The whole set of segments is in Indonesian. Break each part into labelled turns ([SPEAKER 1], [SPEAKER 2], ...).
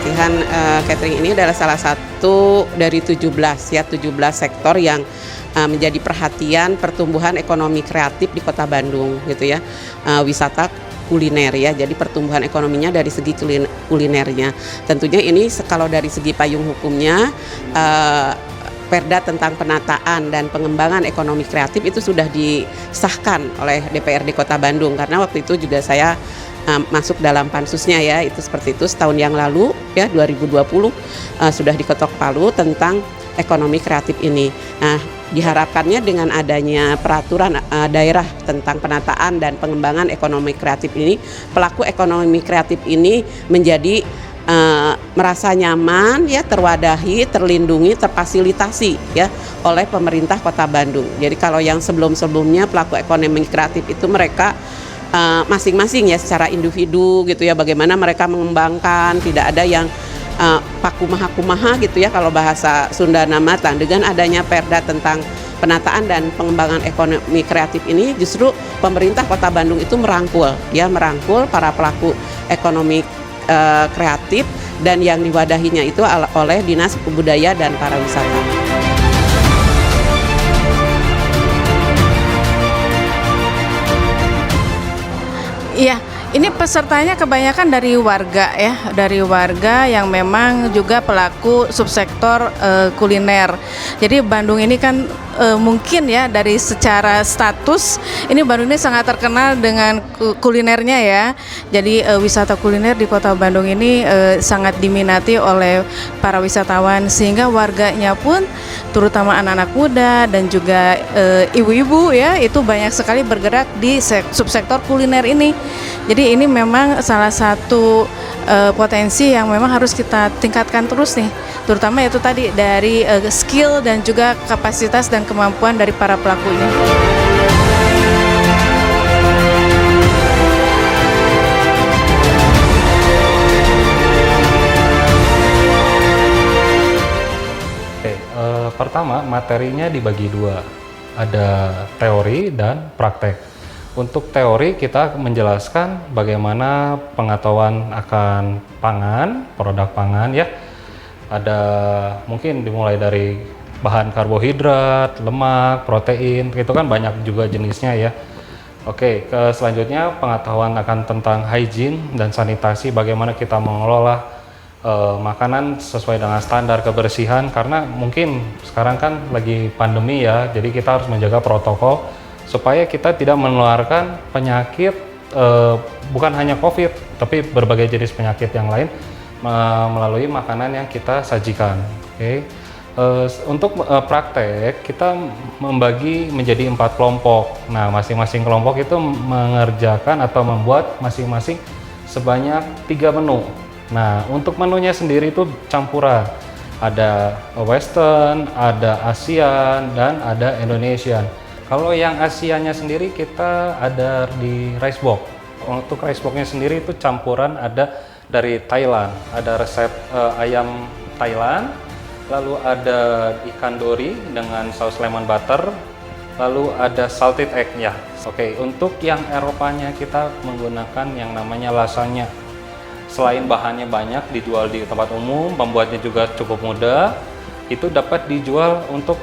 [SPEAKER 1] pelatihan catering ini adalah salah satu dari 17 sektor yang menjadi perhatian pertumbuhan ekonomi kreatif di Kota Bandung gitu ya. Wisata kuliner ya, jadi pertumbuhan ekonominya dari segi kulinernya. Tentunya ini kalau dari segi payung hukumnya, Perda tentang penataan dan pengembangan ekonomi kreatif itu sudah disahkan oleh DPRD Kota Bandung, karena waktu itu juga saya masuk dalam pansusnya ya, itu seperti itu setahun yang lalu ya, 2020 sudah diketok palu tentang ekonomi kreatif ini. Nah, diharapkannya dengan adanya peraturan daerah tentang penataan dan pengembangan ekonomi kreatif ini, pelaku ekonomi kreatif ini menjadi merasa nyaman ya, terwadahi, terlindungi, terfasilitasi ya oleh pemerintah Kota Bandung. Jadi kalau yang sebelum-sebelumnya pelaku ekonomi kreatif itu mereka masing-masing ya secara individu gitu ya, bagaimana mereka mengembangkan, tidak ada yang pakumaha-kumaha gitu ya kalau bahasa Sunda namatan. Dengan adanya Perda tentang penataan dan pengembangan ekonomi kreatif ini, justru pemerintah Kota Bandung itu merangkul para pelaku ekonomi kreatif, dan yang diwadahinya itu oleh Dinas Kebudayaan dan Pariwisata.
[SPEAKER 2] Iya, ini pesertanya kebanyakan dari warga ya, dari warga yang memang juga pelaku subsektor kuliner. Jadi Bandung ini kan mungkin ya dari secara status ini Bandung ini sangat terkenal dengan kulinernya ya. Jadi wisata kuliner di Kota Bandung ini sangat diminati oleh para wisatawan, sehingga warganya pun terutama anak-anak muda dan juga ibu-ibu ya, itu banyak sekali bergerak di subsektor kuliner ini. Jadi ini memang salah satu potensi yang memang harus kita tingkatkan terus nih, terutama itu tadi dari skill dan juga kapasitas dan kemampuan dari para pelakunya.
[SPEAKER 3] Pertama, materinya dibagi dua, ada teori dan praktek. Untuk teori kita menjelaskan bagaimana pengetahuan akan pangan, produk pangan ya. Ada mungkin dimulai dari bahan karbohidrat, lemak, protein, itu kan banyak juga jenisnya ya. Oke, selanjutnya pengetahuan akan tentang hygiene dan sanitasi, bagaimana kita mengelola makanan sesuai dengan standar kebersihan, karena mungkin sekarang kan lagi pandemi ya, jadi kita harus menjaga protokol supaya kita tidak menularkan penyakit, bukan hanya COVID, tapi berbagai jenis penyakit yang lain melalui makanan yang kita sajikan. Oke. Untuk praktek kita membagi menjadi 4 kelompok. Nah, masing-masing kelompok itu mengerjakan atau membuat masing-masing sebanyak 3 menu. Nah, untuk menunya sendiri itu campuran. Ada Western, ada Asian, dan ada Indonesian. Kalau yang Asianya sendiri kita ada di rice box. Untuk rice boxnya sendiri itu campuran ada dari Thailand. Ada resep ayam Thailand, lalu ada ikan dori dengan saus lemon butter, lalu ada salted egg ya. Oke, untuk yang Eropanya kita menggunakan yang namanya lasagna. Selain bahannya banyak dijual di tempat umum, pembuatnya juga cukup mudah, itu dapat dijual untuk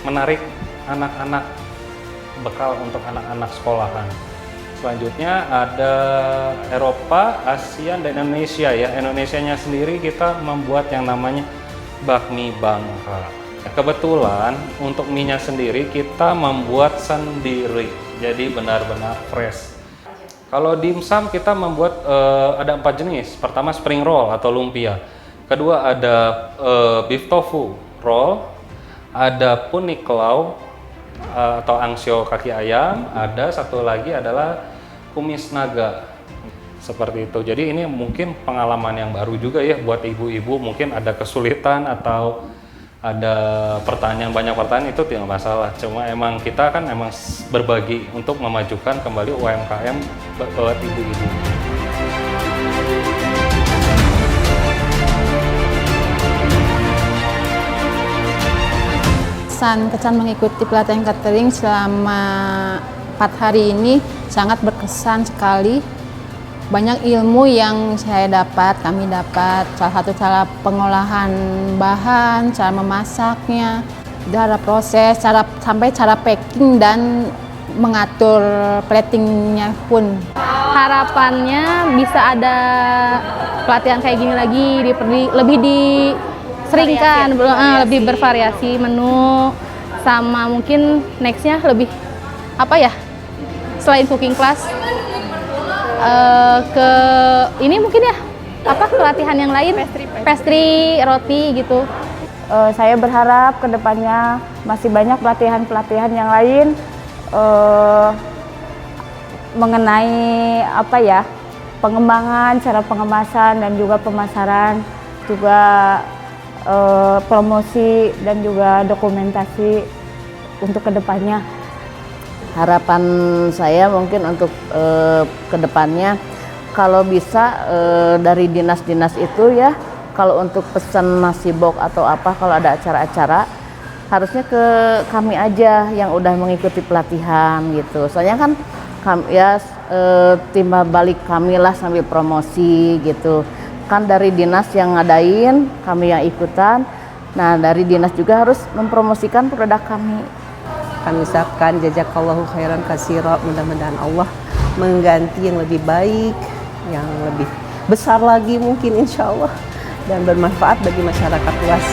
[SPEAKER 3] menarik anak-anak, bekal untuk anak-anak sekolahan. Selanjutnya ada Eropa, ASEAN, dan Indonesia ya. Indonesianya sendiri kita membuat yang namanya bakmi Bangka. Kebetulan untuk mie-nya sendiri kita membuat sendiri, jadi benar-benar fresh. Kalau dimsum kita membuat ada 4 jenis. Pertama spring roll atau lumpia. Kedua ada beef tofu roll. Ada puniklau atau angsio kaki ayam. Ada satu lagi adalah kumis naga. Seperti itu. Jadi ini mungkin pengalaman yang baru juga ya buat ibu-ibu. Mungkin ada kesulitan atau ada pertanyaan, banyak pertanyaan, itu tidak masalah. Cuma emang kita kan emang berbagi untuk memajukan kembali UMKM buat ibu-ibu.
[SPEAKER 4] Kesan mengikuti pelatihan catering selama 4 hari ini sangat berkesan sekali. Banyak ilmu yang saya dapat, kami dapat. Salah satu cara pengolahan bahan, cara memasaknya, cara proses, sampai cara packing dan mengatur platingnya pun.
[SPEAKER 5] Harapannya bisa ada pelatihan kayak gini lagi, lebih diseringkan, lebih bervariasi menu, sama mungkin nextnya lebih apa ya, selain cooking class, ke ini mungkin ya apa pelatihan yang lain, pastry, roti gitu.
[SPEAKER 6] Saya berharap kedepannya masih banyak pelatihan-pelatihan yang lain mengenai apa ya, pengembangan, cara pengemasan dan juga pemasaran, juga promosi dan juga dokumentasi untuk kedepannya.
[SPEAKER 7] Harapan saya mungkin untuk kedepannya kalau bisa dari dinas-dinas itu ya, kalau untuk pesan nasi box atau apa, kalau ada acara-acara harusnya ke kami aja yang udah mengikuti pelatihan gitu. Soalnya kan timbal balik kami lah sambil promosi gitu. Kan dari dinas yang ngadain, kami yang ikutan. Nah dari dinas juga harus mempromosikan produk kami.
[SPEAKER 8] Kami ucapkan jazakallahu khairan katsira, mudah-mudahan Allah mengganti yang lebih baik, yang lebih besar lagi mungkin insya Allah, dan bermanfaat bagi masyarakat luas.